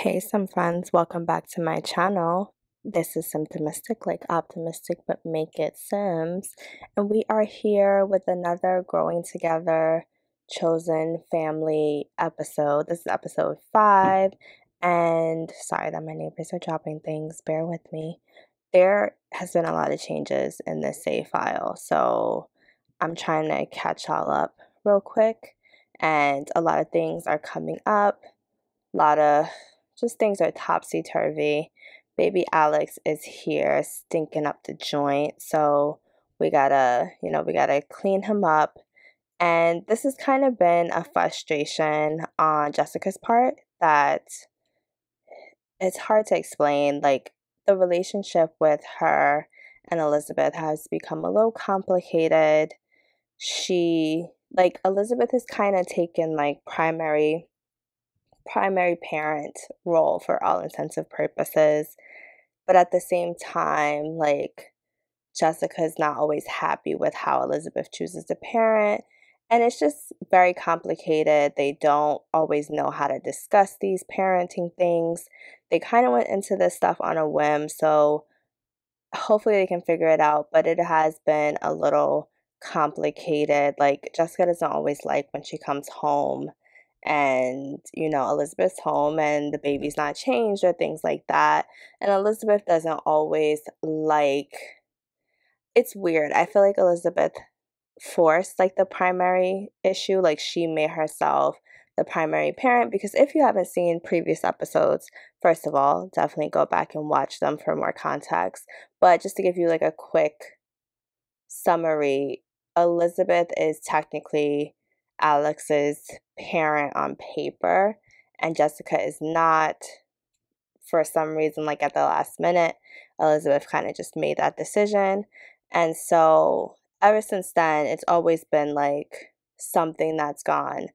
Hey, some friends, welcome back to my channel. This is Symptomistic, like optimistic, but make it Sims. And we are here with another Growing Together Chosen Family episode. This is episode 5. And sorry that my neighbors are dropping things, bear with me. There has been a lot of changes in this save file, so I'm trying to catch all up real quick. And a lot of things are coming up. A lot of just things are topsy-turvy. Baby Alex is here stinking up the joint, so we gotta clean him up. And this has kind of been a frustration on Jessica's part that it's hard to explain. Like, the relationship with her and Elizabeth has become a little complicated. Elizabeth has kind of taken like primary parent role for all intensive purposes, but at the same time, like, Jessica's not always happy with how Elizabeth chooses to parent, and it's just very complicated. They don't always know how to discuss these parenting things. They kind of went into this stuff on a whim, so hopefully they can figure it out, but it has been a little complicated. Like, Jessica doesn't always like when she comes home and, Elizabeth's home and the baby's not changed or things like that. And Elizabeth doesn't always like, it's weird. I feel like Elizabeth forced like the primary issue, like she made herself the primary parent, because if you haven't seen previous episodes, first of all, definitely go back and watch them for more context. But just to give you like a quick summary, Elizabeth is technically Alex's parent on paper, and Jessica is not. For some reason, like at the last minute, Elizabeth kind of just made that decision. And so ever since then, it's always been like something that's gone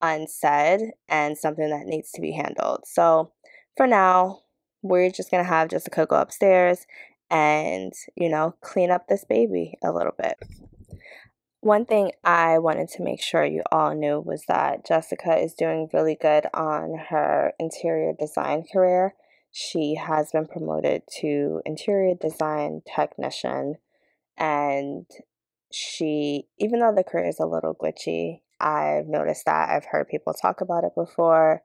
unsaid and something that needs to be handled. So for now, we're just going to have Jessica go upstairs and, clean up this baby a little bit. One thing I wanted to make sure you all knew was that Jessica is doing really good on her interior design career. She has been promoted to interior design technician, and even though the career is a little glitchy, I've noticed that. I've heard people talk about it before,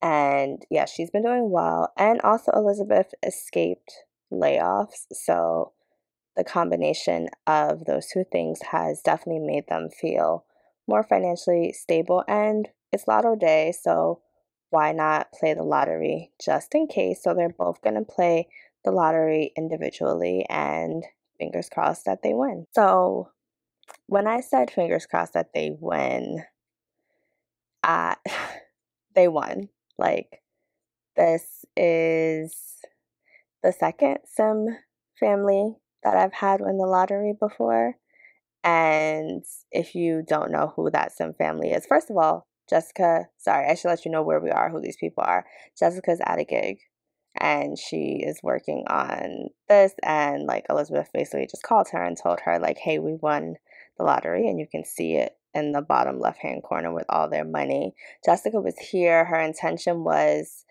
and yeah, she's been doing well. And also Elizabeth escaped layoffs, so the combination of those two things has definitely made them feel more financially stable. And it's Lotto Day, so why not play the lottery just in case? So they're both going to play the lottery individually, and fingers crossed that they win. So when I said fingers crossed that they win, uh, they won. Like, this is the second Sim family that I've had win the lottery before. And if you don't know who that Sim family is, first of all, Jessica, sorry, I should let you know where we are, who these people are. Jessica's at a gig and she is working on this, and like Elizabeth basically just called her and told her like, hey, we won the lottery, and you can see it in the bottom left hand corner with all their money. Jessica was here. Her intention was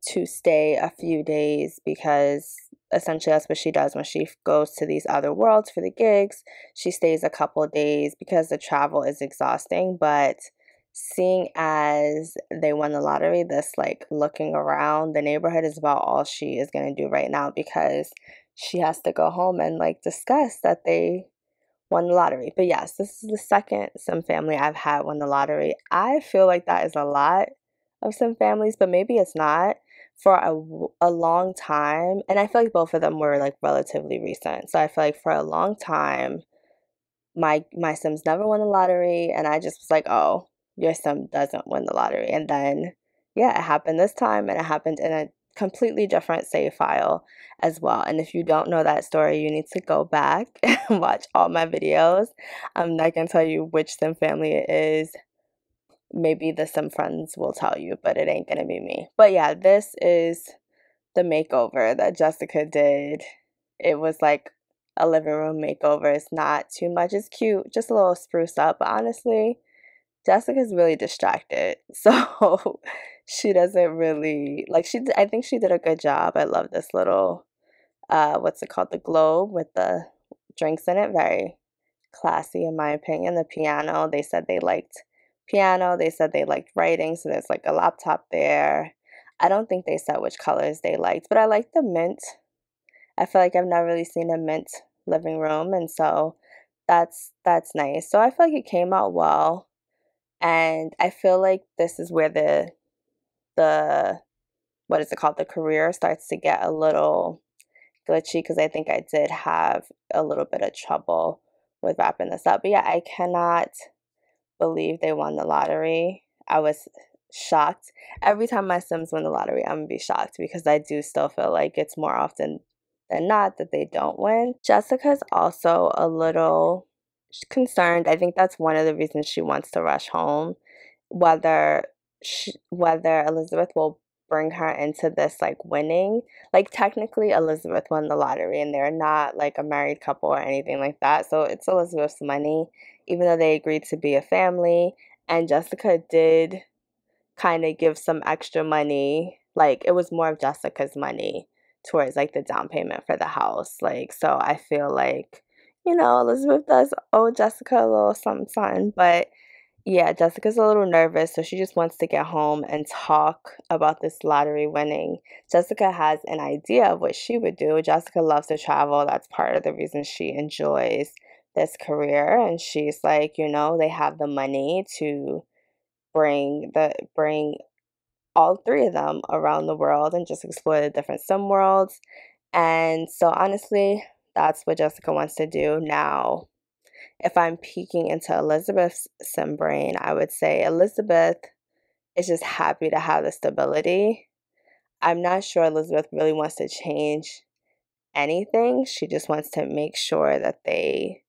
to stay a few days because essentially that's what she does when she goes to these other worlds for the gigs. She stays a couple days because the travel is exhausting. But seeing as they won the lottery, this like looking around the neighborhood is about all she is going to do right now, because she has to go home and like discuss that they won the lottery. But yes, this is the second Sim family I've had win the lottery. I feel like that is a lot of Sim families, but maybe it's not. For a long time, and I feel like both of them were like relatively recent, so I feel like for a long time my Sims never won the lottery, and I just was like, oh, your Sim doesn't win the lottery. And then yeah, it happened this time, and it happened in a completely different save file as well. And if you don't know that story, you need to go back and watch all my videos. I'm not gonna tell you which Sim family it is. Maybe some friends will tell you, but it ain't gonna be me. But yeah, this is the makeover that Jessica did. It was like a living room makeover. It's not too much. It's cute, just a little spruce up. But honestly, Jessica's really distracted. So she doesn't really like I think she did a good job. I love this little what's it called? The globe with the drinks in it. Very classy in my opinion. The piano, they said they liked piano. They said they liked writing, so there's like a laptop there. I don't think they said which colors they liked, but I like the mint. I feel like I've never really seen a mint living room, and so that's nice. So I feel like it came out well, and I feel like this is where the what is it called? The career starts to get a little glitchy because I think I did have a little bit of trouble with wrapping this up. But yeah, I cannot believe they won the lottery. I was shocked. Every time my Sims win the lottery, I'm gonna be shocked because I do still feel like it's more often than not that they don't win. Jessica's also a little concerned. I think that's one of the reasons she wants to rush home. Whether Elizabeth will bring her into this like winning. Like technically Elizabeth won the lottery and they're not like a married couple or anything like that. So it's Elizabeth's money, even though they agreed to be a family. And Jessica did kind of give some extra money. Like it was more of Jessica's money towards like the down payment for the house. Like so I feel like, Elizabeth does owe Jessica a little something, something, but yeah, Jessica's a little nervous, so she just wants to get home and talk about this lottery winning. Jessica has an idea of what she would do. Jessica loves to travel. That's part of the reason she enjoys this career. And she's like, they have the money to bring all three of them around the world and just explore the different sim worlds. And so honestly, that's what Jessica wants to do now. If I'm peeking into Elizabeth's sim brain, I would say Elizabeth is just happy to have the stability. I'm not sure Elizabeth really wants to change anything. She just wants to make sure that they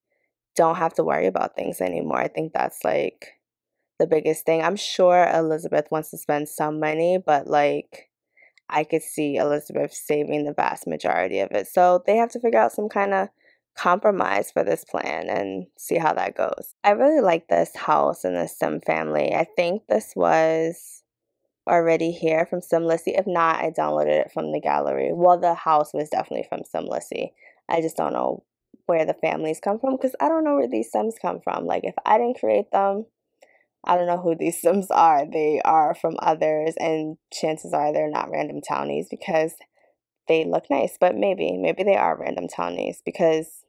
don't have to worry about things anymore. I think that's like the biggest thing. I'm sure Elizabeth wants to spend some money, but like I could see Elizabeth saving the vast majority of it. So they have to figure out some kind of compromise for this plan and see how that goes. I really like this house and this sim family. I think this was already here from Simlissy. If not, I downloaded it from the gallery. Well, the house was definitely from Simlissy. I just don't know where the families come from because I don't know where these Sims come from. Like if I didn't create them, I don't know who these Sims are. They are from others, and chances are they're not random townies because they look nice. But maybe they are random townies because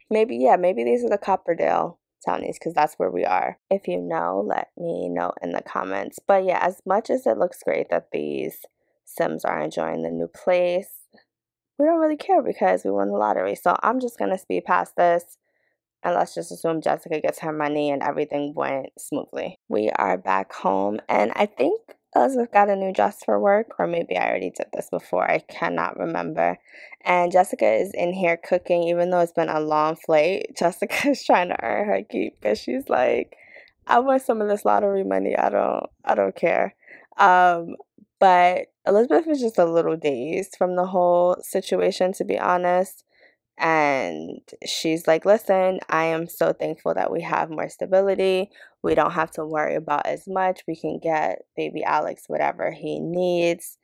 maybe these are the Copperdale townies because that's where we are. If you know, let me know in the comments. But yeah, as much as it looks great that these Sims are enjoying the new place, we don't really care because we won the lottery. So I'm just going to speed past this. And let's just assume Jessica gets her money and everything went smoothly. We are back home, and I think Elizabeth got a new dress for work, or maybe I already did this before. I cannot remember. And Jessica is in here cooking, even though it's been a long flight. Jessica is trying to earn her keep because she's like, I want some of this lottery money. I don't care. But Elizabeth is just a little dazed from the whole situation, to be honest. And she's like, listen, I am so thankful that we have more stability. We don't have to worry about as much. We can get baby Alex whatever he needs.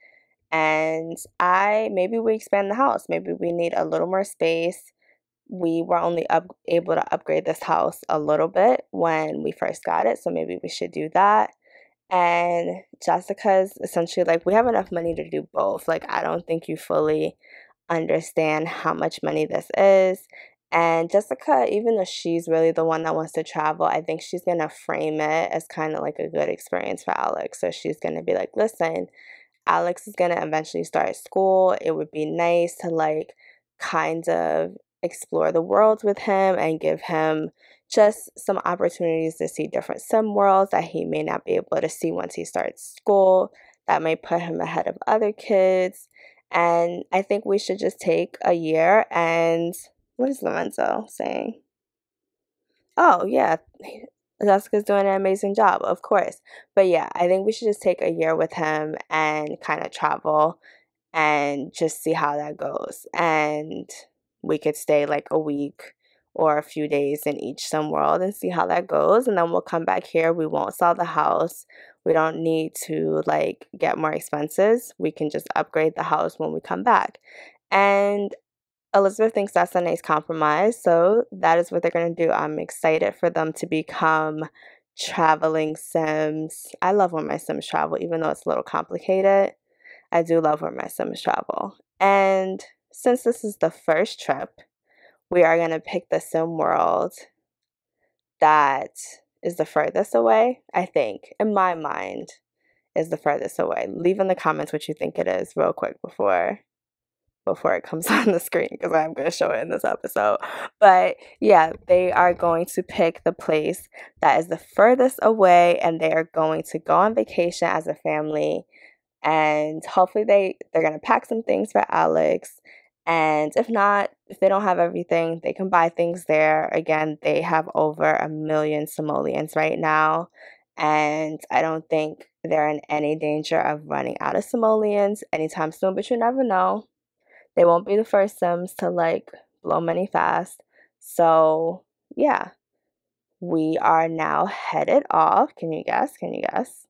And maybe we expand the house. Maybe we need a little more space. We were only able to upgrade this house a little bit when we first got it. So maybe we should do that. And Jessica's essentially like, we have enough money to do both. Like, I don't think you fully understand how much money this is. And Jessica, even though she's really the one that wants to travel, I think she's going to frame it as kind of like a good experience for Alex. So she's going to be like, listen, Alex is going to eventually start school. It would be nice to like kind of explore the world with him and give him just some opportunities to see different sim worlds that he may not be able to see once he starts school. That may put him ahead of other kids. And I think we should just take a year and what is Lorenzo saying? Oh, yeah. Jessica's doing an amazing job, of course. But yeah, I think we should just take a year with him and kind of travel and just see how that goes. And we could stay like a week or a few days in each sim world and see how that goes. And then we'll come back here. We won't sell the house. We don't need to like get more expenses. We can just upgrade the house when we come back. And Elizabeth thinks that's a nice compromise, so that is what they're going to do. I'm excited for them to become traveling Sims. I love when my Sims travel, even though it's a little complicated. I do love when my Sims travel. And since this is the first trip, we are going to pick the Sim world that is the furthest away, I think, in my mind, is the furthest away. Leave in the comments what you think it is real quick before it comes on the screen, because I'm going to show it in this episode. But yeah, they are going to pick the place that is the furthest away, and they are going to go on vacation as a family. And hopefully they're going to pack some things for Alex. And if not, if they don't have everything, they can buy things there. Again, they have over 1 million simoleons right now. And I don't think they're in any danger of running out of simoleons anytime soon, but you never know. They won't be the first Sims to like blow money fast. So yeah, we are now headed off. Can you guess? Can you guess?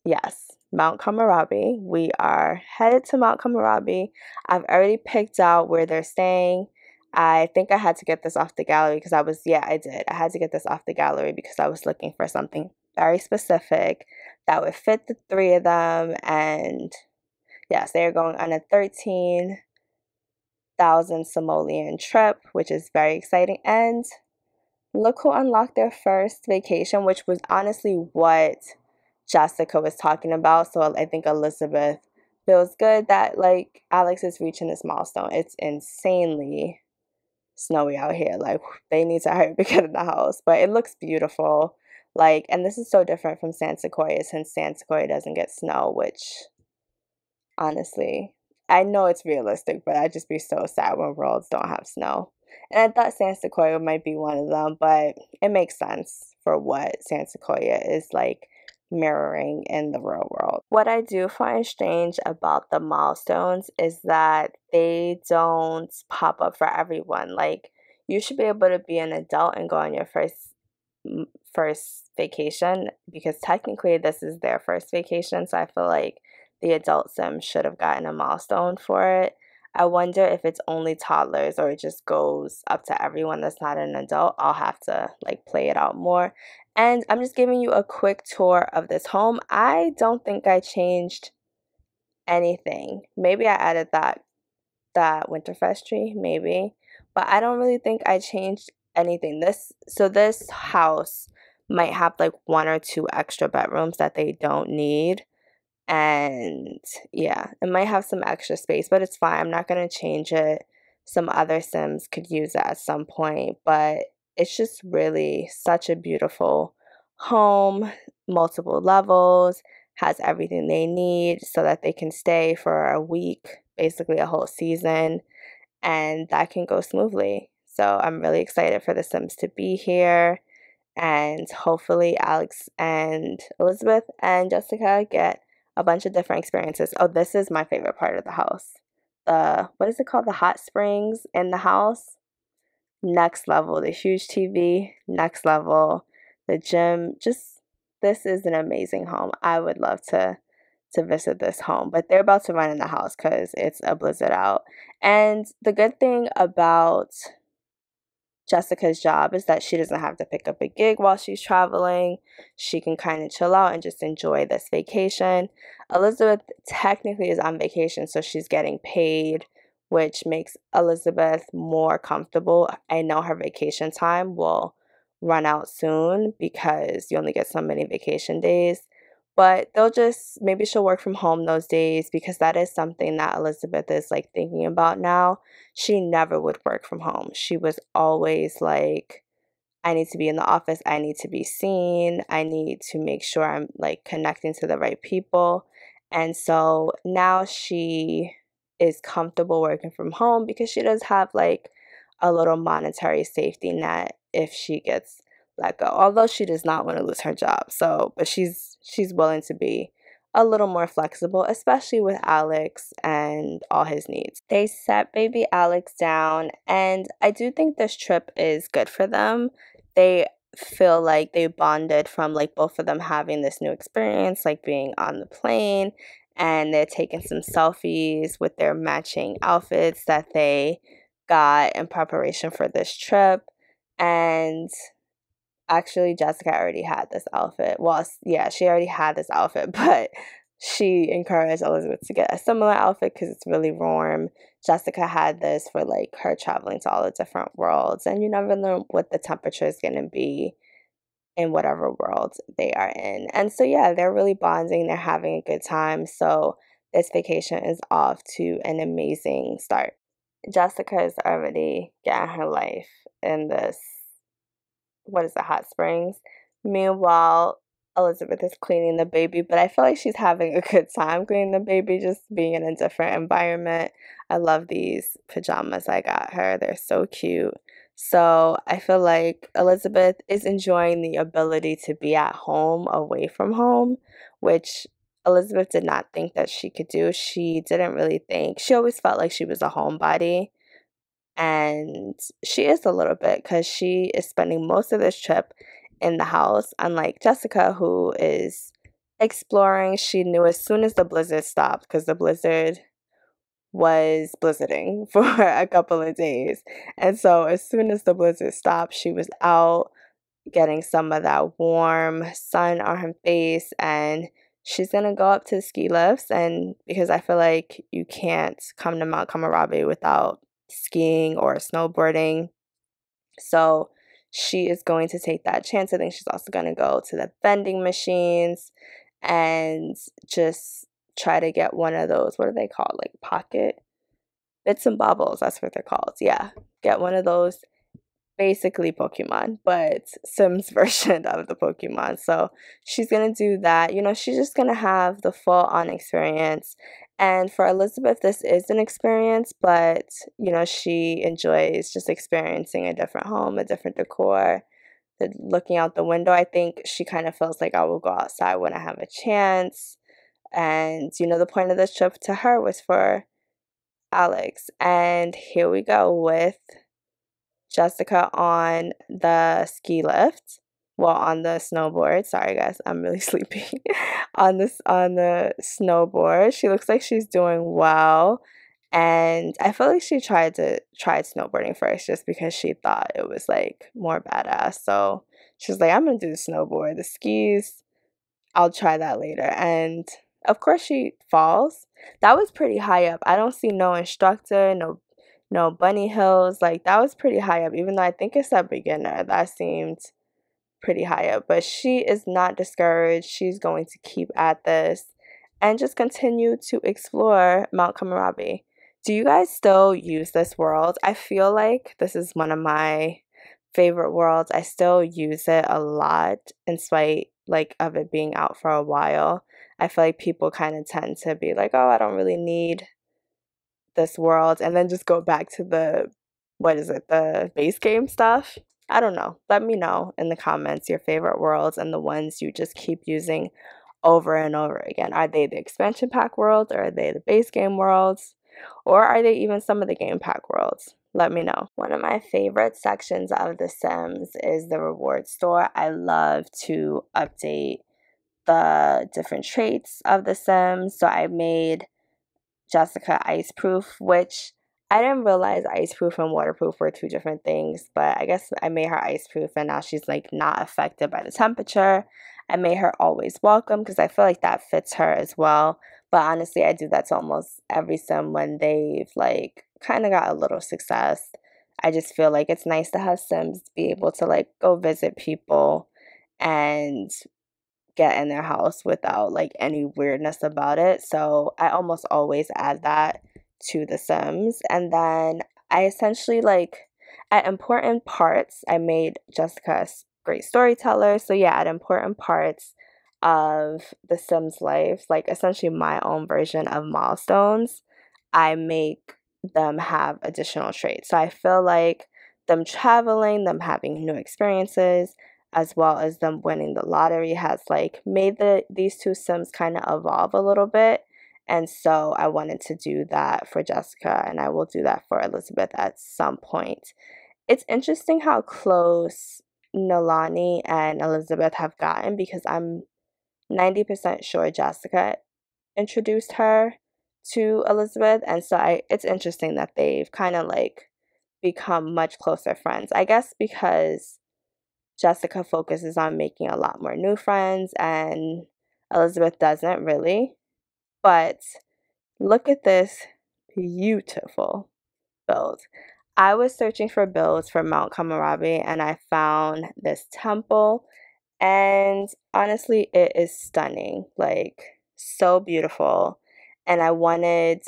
Yes, Mount Kamarabi. We are headed to Mount Kamarabi. I've already picked out where they're staying. I think I had to get this off the gallery because I did. I had to get this off the gallery because I was looking for something very specific that would fit the three of them. And yes, they are going on a 13,000 simoleon trip, which is very exciting. And look who unlocked their first vacation, which was honestly what Jessica was talking about. So I think Elizabeth feels good that like Alex is reaching this milestone. It's insanely snowy out here. Like they need to hurry to get in the house, but it looks beautiful. Like, and this is so different from San Sequoia, since San Sequoia doesn't get snow, which honestly, I know it's realistic, but I'd just be so sad when worlds don't have snow. And I thought San Sequoia might be one of them, but it makes sense for what San Sequoia is like mirroring in the real world. What I do find strange about the milestones is that they don't pop up for everyone. Like, you should be able to be an adult and go on your first vacation, because technically this is their first vacation, so I feel like the adult sim should have gotten a milestone for it. I wonder if it's only toddlers or it just goes up to everyone that's not an adult. I'll have to like play it out more. And I'm just giving you a quick tour of this home. I don't think I changed anything. Maybe I added that Winterfest tree, maybe, but I don't really think I changed anything. This house might have like 1 or 2 extra bedrooms that they don't need. And yeah, it might have some extra space, but it's fine. I'm not going to change it. Some other Sims could use it at some point, but it's just really such a beautiful home, multiple levels, has everything they need so that they can stay for a week, basically a whole season, and that can go smoothly. So I'm really excited for the Sims to be here, and hopefully Alex and Elizabeth and Jessica get a bunch of different experiences. Oh, this is my favorite part of the house. What is it called? The hot springs in the house. Next level. The huge TV. Next level. The gym. Just, this is an amazing home. I would love to visit this home, but they're about to run in the house because it's a blizzard out. And the good thing about Jessica's job is that she doesn't have to pick up a gig while she's traveling. She can kind of chill out and just enjoy this vacation. Elizabeth technically is on vacation, so she's getting paid, which makes Elizabeth more comfortable. I know her vacation time will run out soon because you only get so many vacation days. But maybe she'll work from home those days, because that is something that Elizabeth is like thinking about now. She never would work from home. She was always like, I need to be in the office. I need to be seen. I need to make sure I'm like connecting to the right people. And so now she is comfortable working from home because she does have like a little monetary safety net if she gets let go. Although she does not want to lose her job. So, but she's willing to be a little more flexible, especially with Alex and all his needs. They set baby Alex down, and I do think this trip is good for them. They feel like they bonded from like both of them having this new experience, like being on the plane, and they're taking some selfies with their matching outfits that they got in preparation for this trip. And actually, Jessica already had this outfit. Well, yeah, she already had this outfit, but she encouraged Elizabeth to get a similar outfit because it's really warm. Jessica had this for like her traveling to all the different worlds, and you never know what the temperature is going to be in whatever world they are in. And so, yeah, they're really bonding, they're having a good time. So, this vacation is off to an amazing start. Jessica is already getting her life in this, what is it, hot springs. Meanwhile, Elizabeth is cleaning the baby, but I feel like she's having a good time cleaning the baby, just being in a different environment. I love these pajamas I got her. They're so cute. So I feel like Elizabeth is enjoying the ability to be at home away from home, which Elizabeth did not think that she could do. She didn't really think, she always felt like she was a homebody. And she is a little bit because she is spending most of this trip in the house, unlike Jessica, who is exploring. She knew as soon as the blizzard stopped, because the blizzard was blizzarding for a couple of days. And so as soon as the blizzard stopped, she was out getting some of that warm sun on her face, and she's gonna go up to the ski lifts. And because I feel like you can't come to Mount Kamarabi without skiing or snowboarding, so she is going to take that chance. I think she's also going to go to the vending machines and just try to get one of those, what are they called, like pocket bits and bobbles, that's what they're called. Yeah, get one of those, basically Pokemon, but Sims version of the Pokemon. So she's gonna do that. She's just gonna have the full on experience. And for Elizabeth, this is an experience, but she enjoys just experiencing a different home, a different decor, looking out the window. I think she kind of feels like I will go outside when I have a chance. And the point of this trip to her was for Alex. And here we go with Jessica on the ski lift. Well, on the snowboard. Sorry guys, I'm really sleepy. On the snowboard. She looks like she's doing well. And I feel like she tried snowboarding first just because she thought it was like more badass. So she was like, I'm gonna do the snowboard. The skis, I'll try that later. And of course she falls. That was pretty high up. I don't see no instructor, no bunny hills. Like that was pretty high up, even though I think it's a beginner. That seemed pretty high up. But she is not discouraged. She's going to keep at this and just continue to explore Mount Kamarabi. Do you guys still use this world? I feel like this is one of my favorite worlds. I still use it a lot in spite like of it being out for a while. I feel like people kind of tend to be like, oh, I don't really need this world, and then just go back to the, what is it, the base game stuff. I don't know. Let me know in the comments your favorite worlds and the ones you just keep using over and over again. Are they the expansion pack worlds, or are they the base game worlds, or are they even some of the game pack worlds? Let me know. One of my favorite sections of The Sims is the reward store. I love to update the different traits of The Sims. So I made Jessica ice-proof, which I didn't realize ice-proof and waterproof were two different things, but I guess I made her ice-proof and now she's like not affected by the temperature. I made her always welcome because I feel like that fits her as well. But honestly, I do that to almost every sim when they've like kind of got a little success. I just feel like it's nice to have Sims be able to like go visit people and get in their house without like any weirdness about it. So I almost always add that to the Sims. And then I essentially like at important parts, I made Jessica a great storyteller. So yeah, at important parts of the Sims life, like essentially my own version of milestones, I make them have additional traits. So I feel like them traveling, them having new experiences, as well as them winning the lottery has like made these two Sims kind of evolve a little bit. And so I wanted to do that for Jessica, and I will do that for Elizabeth at some point. It's interesting how close Nolani and Elizabeth have gotten, because I'm 90% sure Jessica introduced her to Elizabeth, and so it's interesting that they've kind of like become much closer friends. I guess because Jessica focuses on making a lot more new friends and Elizabeth doesn't really. But look at this beautiful build. I was searching for builds for Mount Kamarabi and I found this temple, and honestly it is stunning, like so beautiful. And I wanted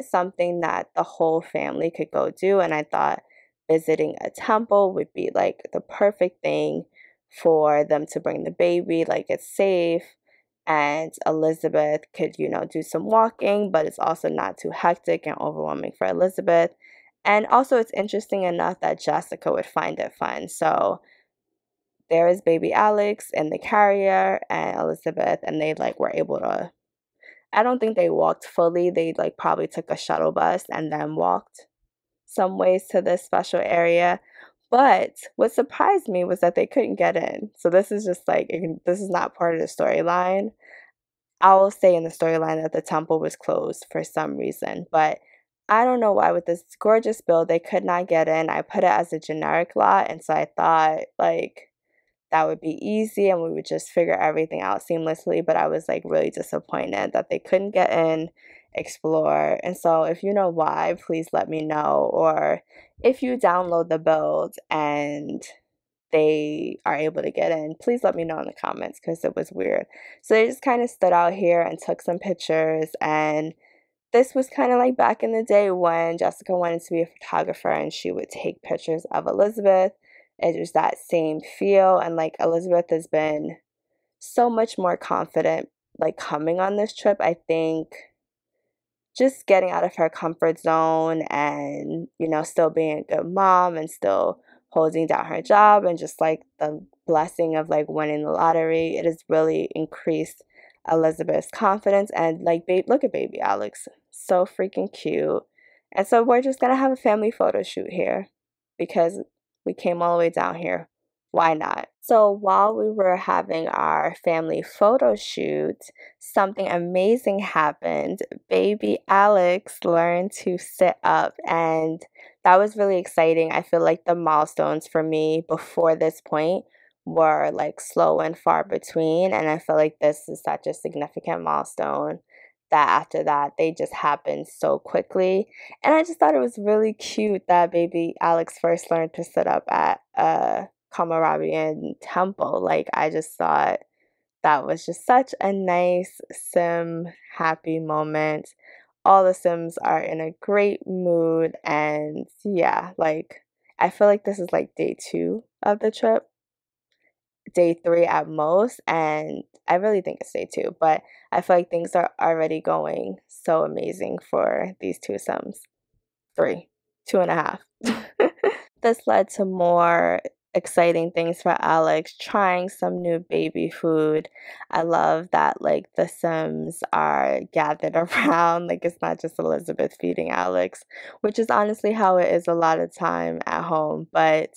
something that the whole family could go do, and I thought visiting a temple would be like the perfect thing for them to bring the baby. Like, it's safe and Elizabeth could, do some walking, but it's also not too hectic and overwhelming for Elizabeth. And also, it's interesting enough that Jessica would find it fun. So there is baby Alex in the carrier and Elizabeth, and they like were able to. I don't think they walked fully. They like probably took a shuttle bus and then walked some ways to this special area. But what surprised me was that they couldn't get in. So this is just like, this is not part of the storyline. I will say in the storyline that the temple was closed for some reason, but I don't know why. With this gorgeous build, they could not get in. I put it as a generic lot, and so I thought like that would be easy and we would just figure everything out seamlessly, but I was like really disappointed that they couldn't get in, explore. And so if you know why, please let me know, or if you download the build and they are able to get in, please let me know in the comments, because it was weird. So they just kind of stood out here and took some pictures, and this was kind of like back in the day when Jessica wanted to be a photographer and she would take pictures of Elizabeth. It was that same feel, and like Elizabeth has been so much more confident like coming on this trip. I think just getting out of her comfort zone and, still being a good mom and still holding down her job, and just like the blessing of like winning the lottery, it has really increased Elizabeth's confidence. And like, babe, look at baby Alex, so freaking cute. And so we're just gonna have a family photo shoot here because we came all the way down here. Why not? So while we were having our family photo shoot, something amazing happened. Baby Alex learned to sit up, and that was really exciting. I feel like the milestones for me before this point were like slow and far between, and I feel like this is such a significant milestone that after that they just happened so quickly. And I just thought it was really cute that baby Alex first learned to sit up at Kamarabian temple. Like, I just thought that was just such a nice sim happy moment. All the Sims are in a great mood, and yeah, like I feel like this is like day 2 of the trip, day 3 at most, and I really think it's day 2, but I feel like things are already going so amazing for these 2 Sims. 3, 2.5. This led to more exciting things for Alex, trying some new baby food. I love that like the Sims are gathered around, like it's not just Elizabeth feeding Alex, which is honestly how it is a lot of time at home, but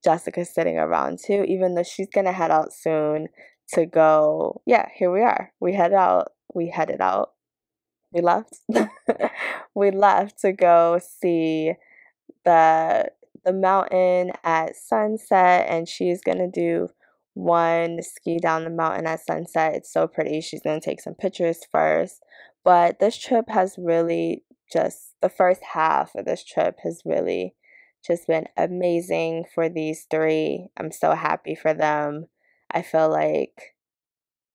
Jessica's sitting around too, even though she's gonna head out soon to go. Yeah, here we are. We headed out. We left. We left to go see the the mountain at sunset, and she's gonna do one ski down the mountain at sunset. It's so pretty. She's gonna take some pictures first. But this trip has really just the first half of this trip has really just been amazing for these 3. I'm so happy for them. I feel like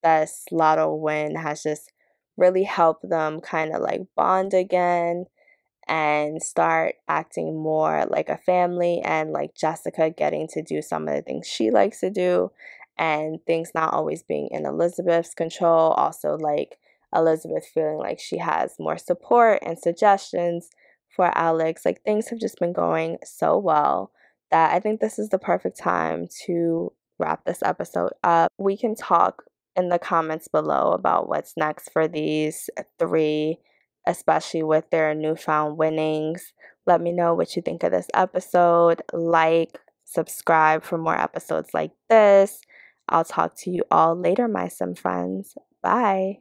this lotto win has just really helped them kind of like bond again and start acting more like a family, and like Jessica getting to do some of the things she likes to do, and things not always being in Elizabeth's control. Also, like Elizabeth feeling like she has more support and suggestions for Alex. Like, things have just been going so well that I think this is the perfect time to wrap this episode up. We can talk in the comments below about what's next for these 3, especially with their newfound winnings. Let me know what you think of this episode. Like, subscribe for more episodes like this. I'll talk to you all later, my sim friends. Bye.